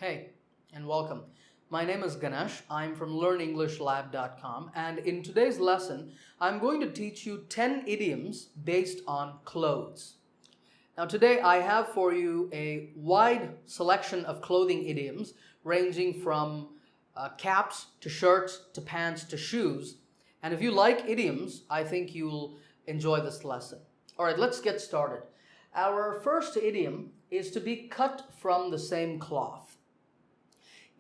Hey, and welcome. My name is Ganesh. I'm from learnenglishlab.com, and in today's lesson, I'm going to teach you 10 idioms based on clothes. Now, today I have for you a wide selection of clothing idioms ranging from caps to shirts to pants to shoes. And if you like idioms, I think you'll enjoy this lesson. All right, let's get started. Our first idiom is to be cut from the same cloth.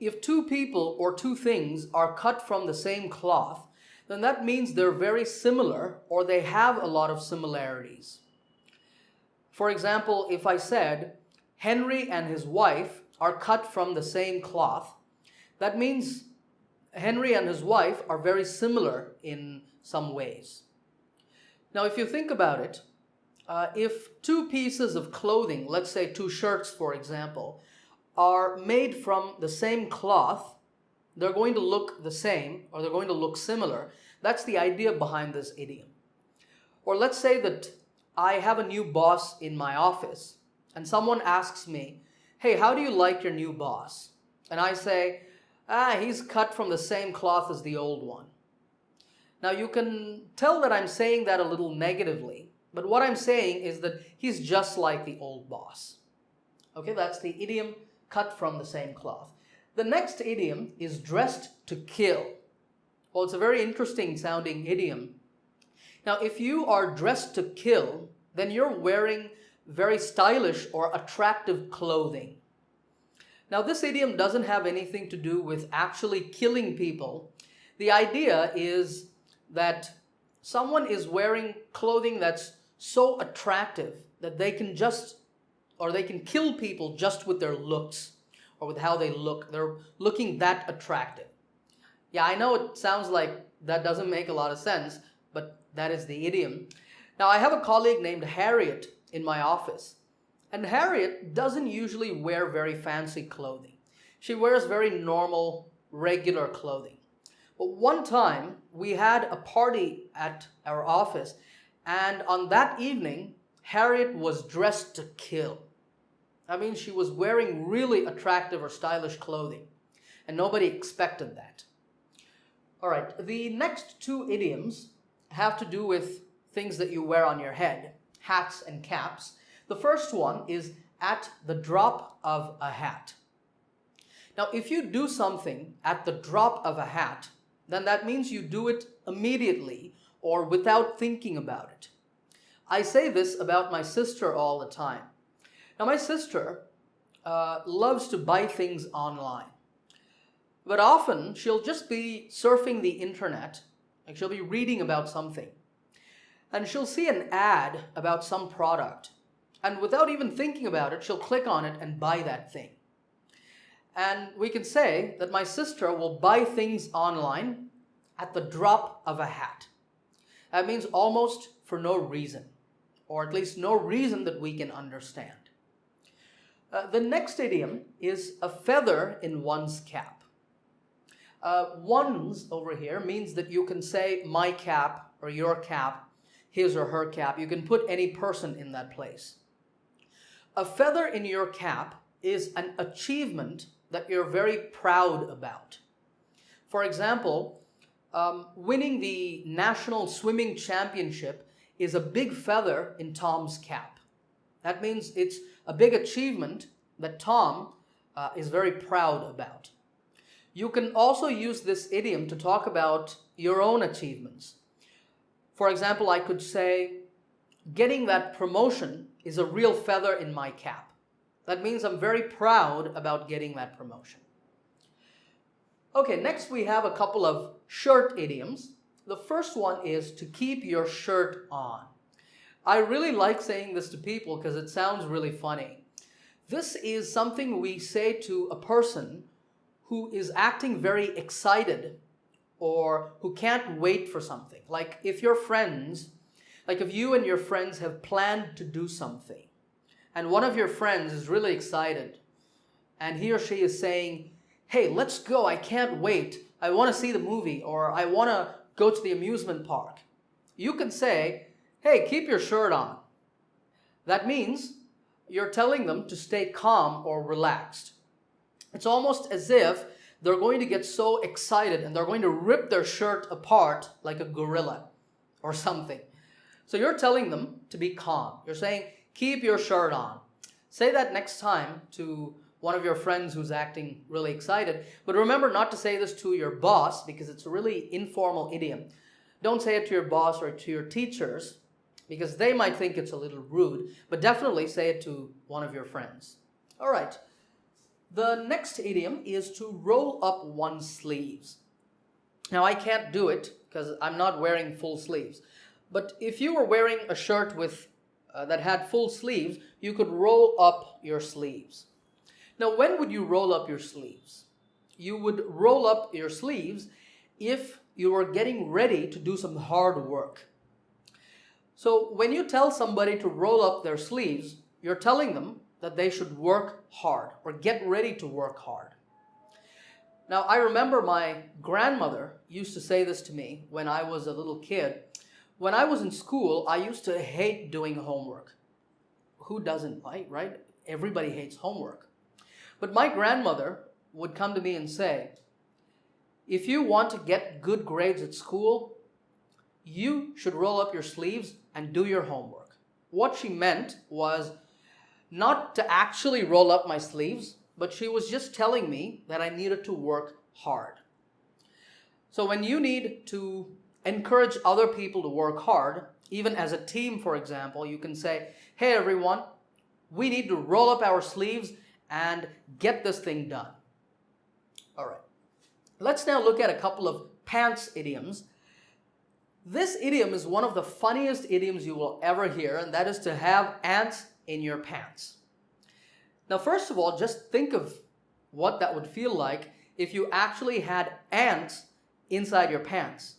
If two people or two things are cut from the same cloth, then that means they're very similar or they have a lot of similarities. For example, if I said, Henry and his wife are cut from the same cloth, that means Henry and his wife are very similar in some ways. Now, if you think about it, if two pieces of clothing, let's say two shirts, for example, are made from the same cloth, they're going to look the same or they're going to look similar. That's the idea behind this idiom. Or let's say that I have a new boss in my office and someone asks me, hey, how do you like your new boss? And I say, he's cut from the same cloth as the old one. Now you can tell that I'm saying that a little negatively, but what I'm saying is that he's just like the old boss. Okay, that's the idiom cut from the same cloth. The next idiom is dressed to kill. Well, it's a very interesting sounding idiom. Now, if you are dressed to kill, then you're wearing very stylish or attractive clothing. Now, this idiom doesn't have anything to do with actually killing people. The idea is that someone is wearing clothing that's so attractive that they can kill people just with their looks or with how they look. They're looking that attractive. Yeah, I know it sounds like that doesn't make a lot of sense, but that is the idiom. Now, I have a colleague named Harriet in my office, and Harriet doesn't usually wear very fancy clothing. She wears very normal, regular clothing. But one time, we had a party at our office, and on that evening, Harriet was dressed to kill. I mean, she was wearing really attractive or stylish clothing, and nobody expected that. All right, the next two idioms have to do with things that you wear on your head, hats and caps. The first one is at the drop of a hat. Now, if you do something at the drop of a hat, then that means you do it immediately or without thinking about it. I say this about my sister all the time. Now, my sister loves to buy things online, but often she'll just be surfing the internet, like she'll be reading about something, and she'll see an ad about some product, and without even thinking about it, she'll click on it and buy that thing. And we can say that my sister will buy things online at the drop of a hat. That means almost for no reason, or at least no reason that we can understand. The next idiom is a feather in one's cap. One's over here means that you can say my cap or your cap, his or her cap. You can put any person in that place. A feather in your cap is an achievement that you're very proud about. For example, winning the national swimming championship is a big feather in Tom's cap. That means it's a big achievement that Tom is very proud about. You can also use this idiom to talk about your own achievements. For example, I could say, getting that promotion is a real feather in my cap. That means I'm very proud about getting that promotion. Okay, next we have a couple of shirt idioms. The first one is to keep your shirt on. I really like saying this to people because it sounds really funny. This is something we say to a person who is acting very excited or who can't wait for something. Like if you and your friends have planned to do something, and one of your friends is really excited, and he or she is saying, hey, let's go, I can't wait, I want to see the movie, or I want to go to the amusement park. You can say, hey, keep your shirt on. That means you're telling them to stay calm or relaxed. It's almost as if they're going to get so excited and they're going to rip their shirt apart like a gorilla or something. So you're telling them to be calm. You're saying, keep your shirt on. Say that next time to one of your friends who's acting really excited. But remember not to say this to your boss because it's a really informal idiom. Don't say it to your boss or to your teachers because they might think it's a little rude. But definitely say it to one of your friends. All right. The next idiom is to roll up one's sleeves. Now I can't do it because I'm not wearing full sleeves. But if you were wearing a shirt with that had full sleeves, you could roll up your sleeves. Now, when would you roll up your sleeves? You would roll up your sleeves if you were getting ready to do some hard work. So when you tell somebody to roll up their sleeves, you're telling them that they should work hard or get ready to work hard. Now, I remember my grandmother used to say this to me when I was a little kid. When I was in school, I used to hate doing homework. Who doesn't, right? Everybody hates homework. But my grandmother would come to me and say, if you want to get good grades at school, you should roll up your sleeves and do your homework. What she meant was not to actually roll up my sleeves, but she was just telling me that I needed to work hard. So when you need to encourage other people to work hard, even as a team, for example, you can say, hey everyone, we need to roll up our sleeves and get this thing done. All right. Let's now look at a couple of pants idioms. This idiom is one of the funniest idioms you will ever hear, and that is to have ants in your pants. Now, first of all, just think of what that would feel like if you actually had ants inside your pants.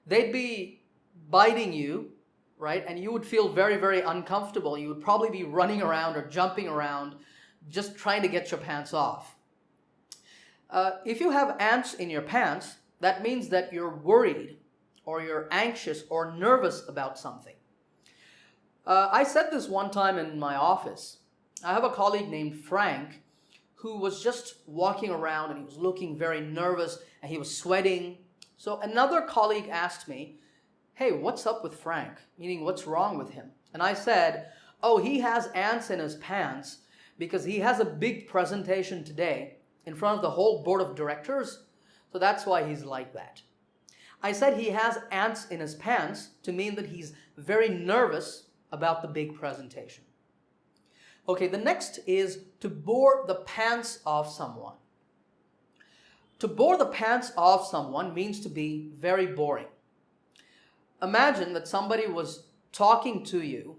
They'd be biting you, right? And you would feel very, very uncomfortable. You would probably be running around or jumping around just trying to get your pants off. If you have ants in your pants, that means that you're worried or you're anxious or nervous about something. I said this one time in my office. I have a colleague named Frank who was just walking around and he was looking very nervous and he was sweating. So another colleague asked me, hey, what's up with Frank? Meaning, what's wrong with him? And I said, oh, he has ants in his pants because he has a big presentation today in front of the whole board of directors. So that's why he's like that. I said he has ants in his pants to mean that he's very nervous about the big presentation. Okay, the next is to bore the pants off someone. To bore the pants off someone means to be very boring. Imagine that somebody was talking to you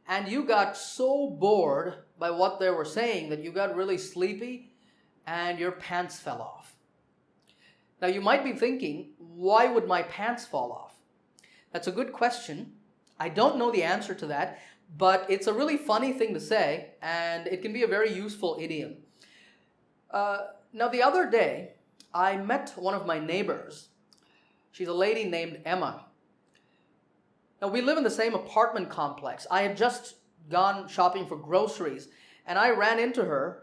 and you got so bored by what they were saying that you got really sleepy and your pants fell off. Now you might be thinking, why would my pants fall off? That's a good question. I don't know the answer to that, but it's a really funny thing to say and it can be a very useful idiom. Now the other day, I met one of my neighbors. She's a lady named Emma. Now we live in the same apartment complex. I had just gone shopping for groceries and I ran into her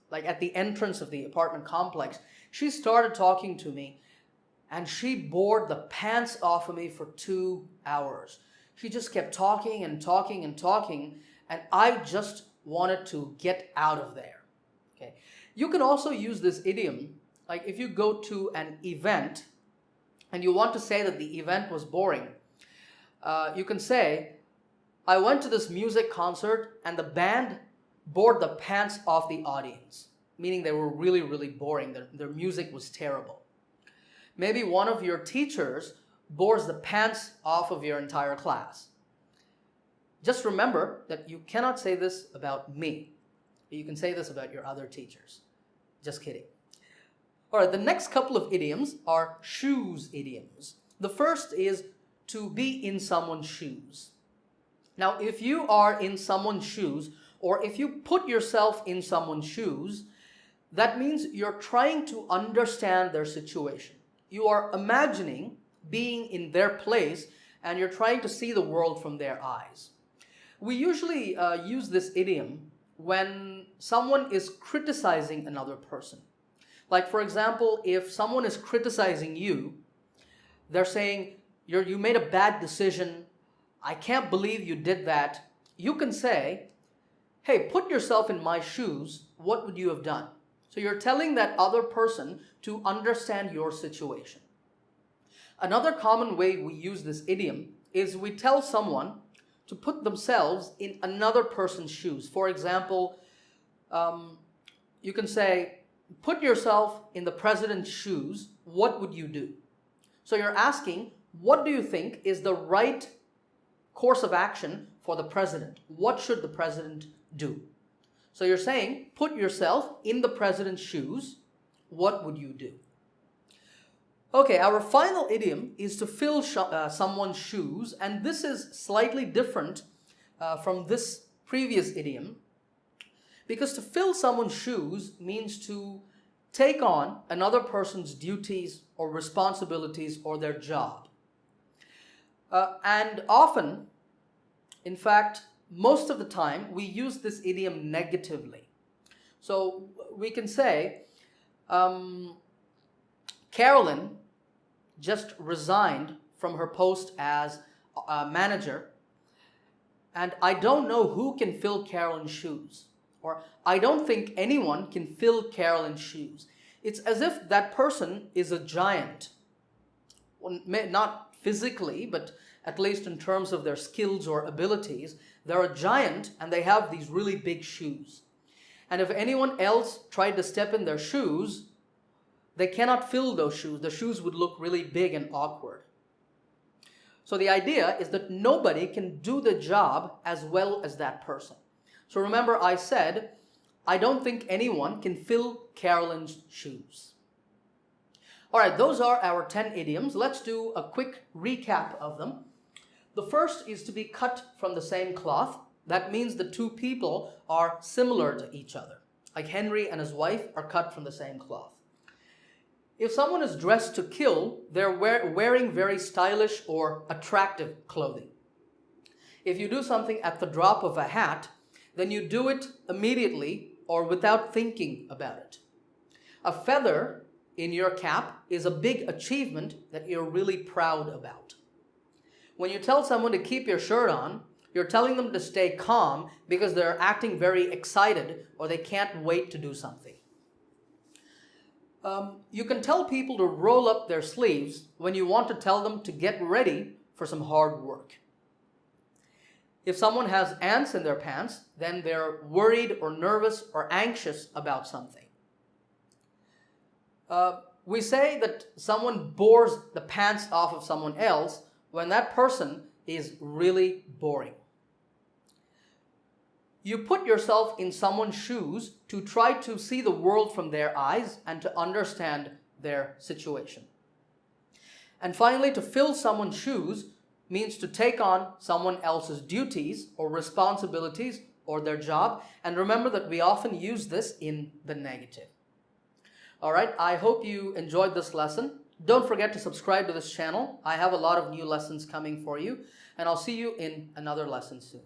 like at the entrance of the apartment complex. She started talking to me and she bored the pants off of me for 2 hours. She just kept talking and talking and talking and I just wanted to get out of there. Okay. You can also use this idiom, like if you go to an event and you want to say that the event was boring, you can say, I went to this music concert and the band bored the pants off the audience, meaning they were really, really boring. Their music was terrible. Maybe one of your teachers bores the pants off of your entire class. Just remember that you cannot say this about me. You can say this about your other teachers. Just kidding. All right, the next couple of idioms are shoes idioms. The first is to be in someone's shoes. Now, if you are in someone's shoes, or if you put yourself in someone's shoes, that means you're trying to understand their situation. You are imagining being in their place, and you're trying to see the world from their eyes. We usually use this idiom when someone is criticizing another person. Like, for example, if someone is criticizing you, they're saying, you made a bad decision, I can't believe you did that. You can say, hey, put yourself in my shoes, what would you have done? So you're telling that other person to understand your situation. Another common way we use this idiom is we tell someone to put themselves in another person's shoes. For example, you can say, put yourself in the president's shoes, what would you do? So you're asking, what do you think is the right course of action for the president? What should the president do? So you're saying, put yourself in the president's shoes, what would you do? Okay, our final idiom is to fill someone's shoes, and this is slightly different from this previous idiom, because to fill someone's shoes means to take on another person's duties or responsibilities or their job. And often, in fact, most of the time, we use this idiom negatively. So we can say, Carolyn just resigned from her post as a manager, and I don't know who can fill Carolyn's shoes. Or I don't think anyone can fill Carolyn's shoes. It's as if that person is a giant. Well, not physically, but at least in terms of their skills or abilities. They're a giant and they have these really big shoes. And if anyone else tried to step in their shoes, they cannot fill those shoes. The shoes would look really big and awkward. So the idea is that nobody can do the job as well as that person. So remember, I said, I don't think anyone can fill Carolyn's shoes. All right, those are our 10 idioms. Let's do a quick recap of them. The first is to be cut from the same cloth. That means the two people are similar to each other. Like Henry and his wife are cut from the same cloth. If someone is dressed to kill, they're wearing very stylish or attractive clothing. If you do something at the drop of a hat, then you do it immediately or without thinking about it. A feather in your cap is a big achievement that you're really proud about. When you tell someone to keep your shirt on, you're telling them to stay calm because they're acting very excited or they can't wait to do something. You can tell people to roll up their sleeves when you want to tell them to get ready for some hard work. If someone has ants in their pants, then they're worried or nervous or anxious about something. We say that someone bores the pants off of someone else when that person is really boring. You put yourself in someone's shoes to try to see the world from their eyes and to understand their situation. And finally, to fill someone's shoes means to take on someone else's duties or responsibilities or their job. And remember that we often use this in the negative. All right, I hope you enjoyed this lesson. Don't forget to subscribe to this channel. I have a lot of new lessons coming for you, and I'll see you in another lesson soon.